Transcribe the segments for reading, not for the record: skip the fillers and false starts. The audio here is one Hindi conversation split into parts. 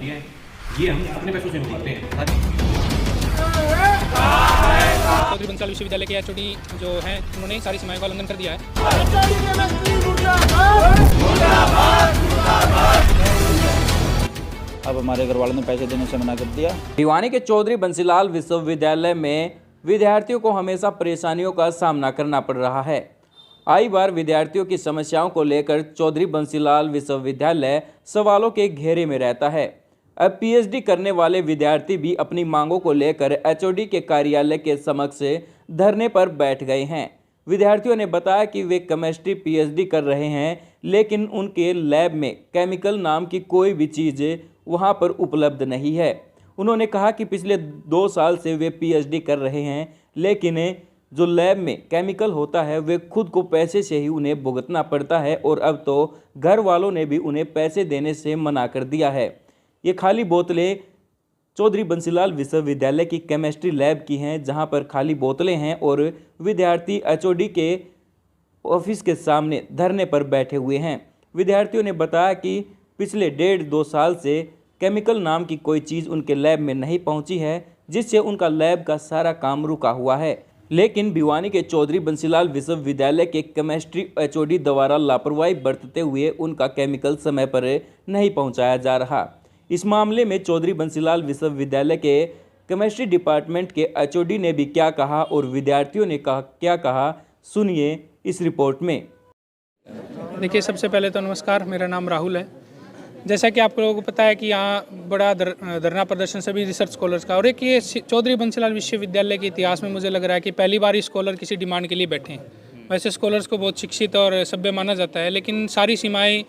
दिया है, ये हम अपने पैसों से मंगवाते हैं। चौधरी बंसीलाल विश्वविद्यालय के एचओडी जो हैं उन्होंने सारी सीमाओं का उल्लंघन कर दिया है। अब हमारे घर वालों ने पैसे देने से मना कर दिया। भिवानी के चौधरी बंसीलाल विश्वविद्यालय में विद्यार्थियों को हमेशा परेशानियों का सामना करना पड़ रहा है। आई बार विद्यार्थियों की समस्याओं को लेकर चौधरी बंसीलाल विश्वविद्यालय सवालों के घेरे में रहता है। अब पीएचडी करने वाले विद्यार्थी भी अपनी मांगों को लेकर एचओडी के कार्यालय के समक्ष धरने पर बैठ गए हैं। विद्यार्थियों ने बताया कि वे केमिस्ट्री पीएचडी कर रहे हैं, लेकिन उनके लैब में केमिकल नाम की कोई भी चीज़ वहां पर उपलब्ध नहीं है। उन्होंने कहा कि पिछले 2 साल से वे पीएचडी कर रहे हैं, लेकिन जो लैब में केमिकल होता है वे खुद को पैसे से ही उन्हें भुगतना पड़ता है और अब तो घर वालों ने भी उन्हें पैसे देने से मना कर दिया है। ये खाली बोतलें चौधरी बंसीलाल विश्वविद्यालय की केमिस्ट्री लैब की हैं, जहां पर खाली बोतलें हैं और विद्यार्थी एचओडी के ऑफिस के सामने धरने पर बैठे हुए हैं। विद्यार्थियों ने बताया कि पिछले 1.5-2 साल से केमिकल नाम की कोई चीज़ उनके लैब में नहीं पहुंची है, जिससे उनका लैब का सारा काम रुका हुआ है। लेकिन भिवानी के चौधरी बंसीलाल विश्वविद्यालय के केमिस्ट्री एचओडी द्वारा लापरवाही बरतते हुए उनका केमिकल समय पर नहीं पहुंचाया जा रहा। इस मामले में चौधरी बंसीलाल विश्वविद्यालय के केमिस्ट्री डिपार्टमेंट के एचओडी ने भी क्या कहा और विद्यार्थियों ने क्या कहा, सुनिए इस रिपोर्ट में। देखिए, सबसे पहले तो नमस्कार, मेरा नाम राहुल है। जैसा कि आप लोगों को पता है कि यहाँ बड़ा धरना प्रदर्शन सभी रिसर्च स्कॉलर्स का, और एक ये चौधरी बंसीलाल विश्वविद्यालय के इतिहास में मुझे लग रहा है कि पहली बार ही स्कॉलर किसी डिमांड के लिए बैठे हैं। वैसे स्कॉलर्स को बहुत शिक्षित और सभ्य माना जाता है, लेकिन सारी सीमाएं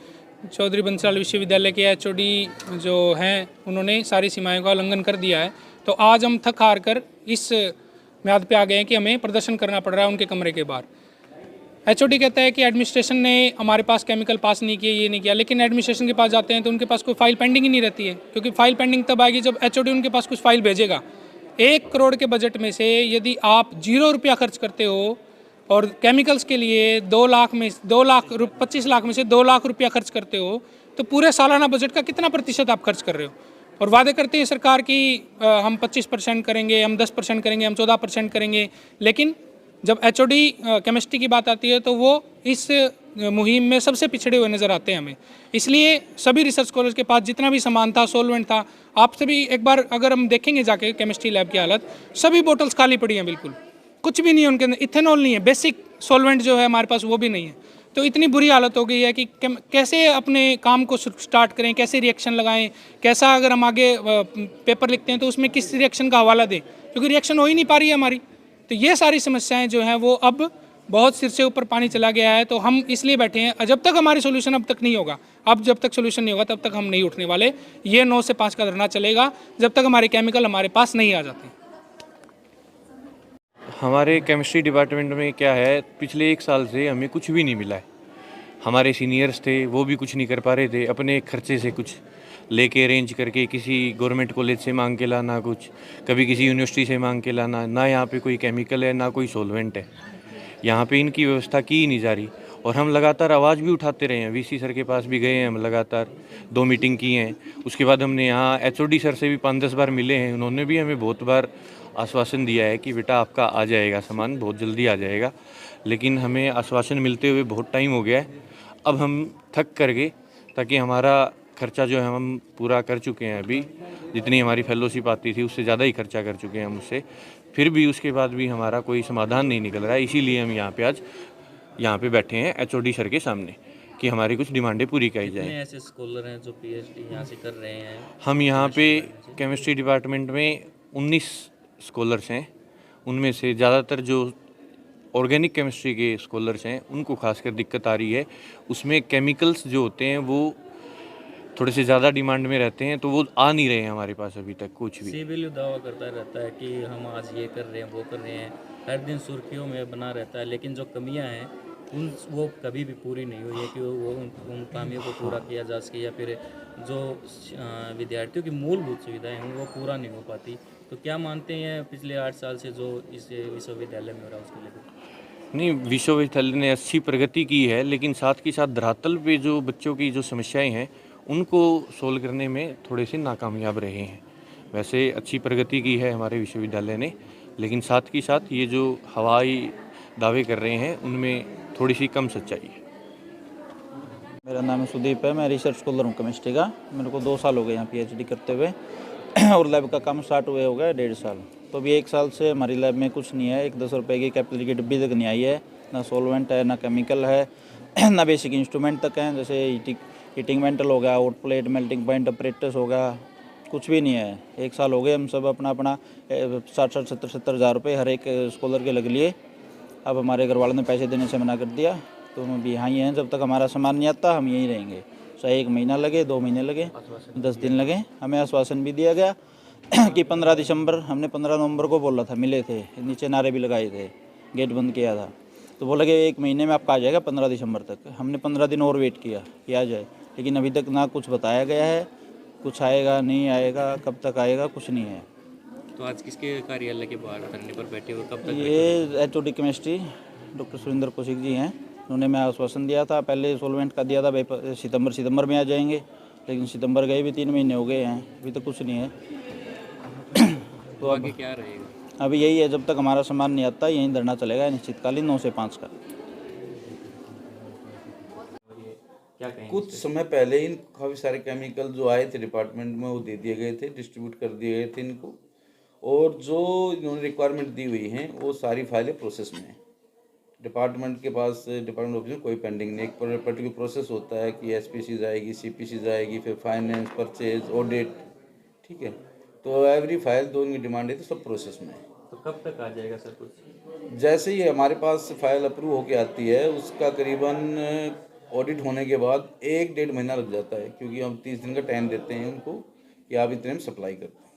चौधरी बंसीलाल विश्वविद्यालय के एचओडी जो हैं उन्होंने सारी सीमाओं का उल्लंघन कर दिया है। तो आज हम थक हार कर इस म्याद पे आ गए हैं कि हमें प्रदर्शन करना पड़ रहा है उनके कमरे के बाहर। एचओडी कहता है कि एडमिनिस्ट्रेशन ने हमारे पास केमिकल पास नहीं किया, ये नहीं किया, लेकिन एडमिनिस्ट्रेशन के पास जाते हैं तो उनके पास कोई फाइल पेंडिंग ही नहीं रहती है, क्योंकि फाइल पेंडिंग तब आएगी जब एचओडी उनके पास कुछ फाइल भेजेगा। 1 करोड़ के बजट में से यदि आप 0 रुपया खर्च करते हो और केमिकल्स के लिए 25 लाख में से 2 लाख रुपया खर्च करते हो, तो पूरे सालाना बजट का कितना प्रतिशत आप खर्च कर रहे हो? और वादे करते हैं सरकार की हम 25% करेंगे, हम 10% करेंगे, हम 14% करेंगे, लेकिन जब एचओडी केमिस्ट्री की बात आती है तो वो इस मुहिम में सबसे पिछड़े हुए नज़र आते हैं हमें। इसलिए सभी रिसर्च कॉलेज के पास जितना भी सामान था, सोलवेंट था, आप सभी एक बार अगर हम देखेंगे जाके केमिस्ट्री लैब की हालत, सभी बोतल्स खाली पड़ी हैं, बिल्कुल कुछ भी नहीं है उनके अंदर। इथेनॉल नहीं है, बेसिक सोलवेंट जो है हमारे पास वो भी नहीं है। तो इतनी बुरी हालत हो गई है कि कैसे अपने काम को स्टार्ट करें, कैसे रिएक्शन लगाएं, कैसा अगर हम आगे पेपर लिखते हैं तो उसमें किस रिएक्शन का हवाला दें, क्योंकि रिएक्शन हो ही नहीं पा रही है हमारी। तो ये सारी समस्याएं जो हैं वो अब बहुत सिर से ऊपर पानी चला गया है। तो हम इसलिए बैठे हैं, जब तक हमारी सोल्यूशन अब तक नहीं होगा, अब जब तक सोल्यूशन नहीं होगा तब तक हम नहीं उठने वाले। ये 9 से 5 का धरना चलेगा जब तक हमारे केमिकल हमारे पास नहीं आ जाते। हमारे केमिस्ट्री डिपार्टमेंट में क्या है, पिछले 1 साल से हमें कुछ भी नहीं मिला है। हमारे सीनियर्स थे वो भी कुछ नहीं कर पा रहे थे, अपने खर्चे से कुछ लेके अरेंज करके किसी गवर्नमेंट कॉलेज से मांग के लाना, कुछ कभी किसी यूनिवर्सिटी से मांग के लाना। ना यहाँ पे कोई केमिकल है, ना कोई सॉल्वेंट है, यहाँ पे इनकी व्यवस्था की ही नहीं जा रही। और हम लगातार आवाज़ भी उठाते रहे हैं, वीसी सर के पास भी गए हैं, हम लगातार 2 मीटिंग की हैं। उसके बाद हमने यहाँ एचओडी सर से भी 5-10 बार मिले हैं, उन्होंने भी हमें बहुत बार आश्वासन दिया है कि बेटा आपका आ जाएगा सामान, बहुत जल्दी आ जाएगा। लेकिन हमें आश्वासन मिलते हुए बहुत टाइम हो गया है। अब हम थक कर गए, ताकि हमारा खर्चा जो है हम पूरा कर चुके हैं। अभी जितनी हमारी फेलोशिप आती थी उससे ज़्यादा ही खर्चा कर चुके हैं हम उससे, फिर भी उसके बाद भी हमारा कोई समाधान नहीं निकल रहा है। इसीलिए हम यहाँ पे आज यहाँ पे बैठे हैं एचओडी सर के सामने कि हमारी कुछ डिमांडें पूरी की जाए। ऐसे स्कॉलर हैं जो पीएचडी यहाँ से कर रहे हैं? हम यहाँ पे केमिस्ट्री डिपार्टमेंट में 19 स्कॉलर्स हैं, उनमें से ज़्यादातर जो ऑर्गेनिक केमिस्ट्री के स्कॉलर्स हैं उनको खासकर दिक्कत आ रही है। उसमें केमिकल्स जो होते हैं वो थोड़े से ज़्यादा डिमांड में रहते हैं, तो वो आ नहीं रहे हैं हमारे पास अभी तक कुछ भी। सीबीएलयू दावा करता रहता है कि हम आज ये कर रहे हैं, वो कर रहे हैं, हर दिन सुर्खियों में बना रहता है, लेकिन जो कमियां हैं वो कभी भी पूरी नहीं हुई है कि वो उन खामियों को पूरा किया जा सके, या फिर जो विद्यार्थियों की मूलभूत सुविधाएं हैं वो पूरा नहीं हो पाती। तो क्या मानते हैं पिछले 8 साल से जो इस विश्वविद्यालय में हो रहा है उसको लेकर? नहीं, विश्वविद्यालय ने अच्छी प्रगति की है, लेकिन साथ के साथ धरातल पे जो बच्चों की जो समस्याएं हैं उनको सोल्व करने में थोड़े से नाकामयाब रहे हैं। वैसे अच्छी प्रगति की है हमारे विश्वविद्यालय ने, लेकिन साथ ही साथ ये जो हवाई दावे कर रहे हैं उनमें थोड़ी सी कम सच्चाई है। मेरा नाम सुदीप है, मैं रिसर्च स्कॉलर हूँ केमिस्ट्री का। मेरे को 2 साल हो गए यहाँ PhD करते हुए और लैब का काम स्टार्ट हुए हो गया 1.5 साल। तो अभी 1 साल से हमारी लैब में कुछ नहीं है। एक 10 रुपये की कैपिटल की डिब्बी तक नहीं आई है, ना सॉल्वेंट है, ना केमिकल है, ना बेसिक इंस्ट्रूमेंट तक हैं, जैसे हीटिंग वेंटल हो गया, out plate, melting point, apparatus हो गया, कुछ भी नहीं है। 1 साल हो गए, हम सब अपना 60-60, 70-70 हज़ार रुपये हर एक स्कॉलर के लग लिए। अब हमारे घर वालों ने पैसे देने से मना कर दिया, तो हम अभी यहाँ ही हैं। जब तक हमारा सामान नहीं आता हम यहीं रहेंगे, चाहे 1 महीना लगे, 2 महीने लगे, 10 दिन लगे। हमें आश्वासन भी दिया गया कि 15 दिसंबर, हमने 15 नवंबर को बोला था, मिले थे, नीचे नारे भी लगाए थे, गेट बंद किया था, तो बोला कि 1 महीने में आपका आ जाएगा 15 दिसंबर तक। हमने 15 दिन और वेट किया कि आ जाए, लेकिन अभी तक ना कुछ बताया गया है, कुछ आएगा नहीं आएगा, कब तक आएगा, कुछ नहीं है। तो आज किसके कार्यालय के बाहर धरने पर बैठे हुए, कब तक? ये HOD chemistry doctor Surendra Kaushik ji हैं। उन्होंने मैं आश्वासन दिया था, पहले सोलवेंट का दिया था भाई सितंबर में आ जाएंगे, लेकिन सितंबर गए भी 3 महीने हो गए हैं, अभी तक कुछ नहीं है। तो अब आगे क्या रहेगा? अभी यही है, जब तक हमारा सामान नहीं आता यहीं धरना चलेगा निश्चितकालीन 9 से 5 का। क्या कहेंगे? कुछ समय पहले इन काफ़ी सारे केमिकल जो आए थे डिपार्टमेंट में वो दे दिए गए थे, डिस्ट्रीब्यूट कर दिए गए थे इनको, और जो इन्होंने रिक्वायरमेंट दी हुई हैं वो सारी फाइलें प्रोसेस में हैं। डिपार्टमेंट के पास, डिपार्टमेंट ऑफिस में कोई पेंडिंग नहीं। एक पर्टिकुलर प्रोसेस होता है कि SPCs आएगी, CPCs आएगी, फिर फाइनेंस, परचेज, ऑडिट, ठीक है। तो एवरी फाइल जो इनकी डिमांड है तो सब प्रोसेस में है। तो कब तक आ जाएगा सर कुछ? जैसे ही हमारे पास फाइल अप्रूव होके आती है उसका करीबन ऑडिट होने के बाद 1-1.5 महीना लग जाता है, क्योंकि हम 30 दिन का टाइम देते हैं उनको कि आप इतने में सप्लाई करते हैं।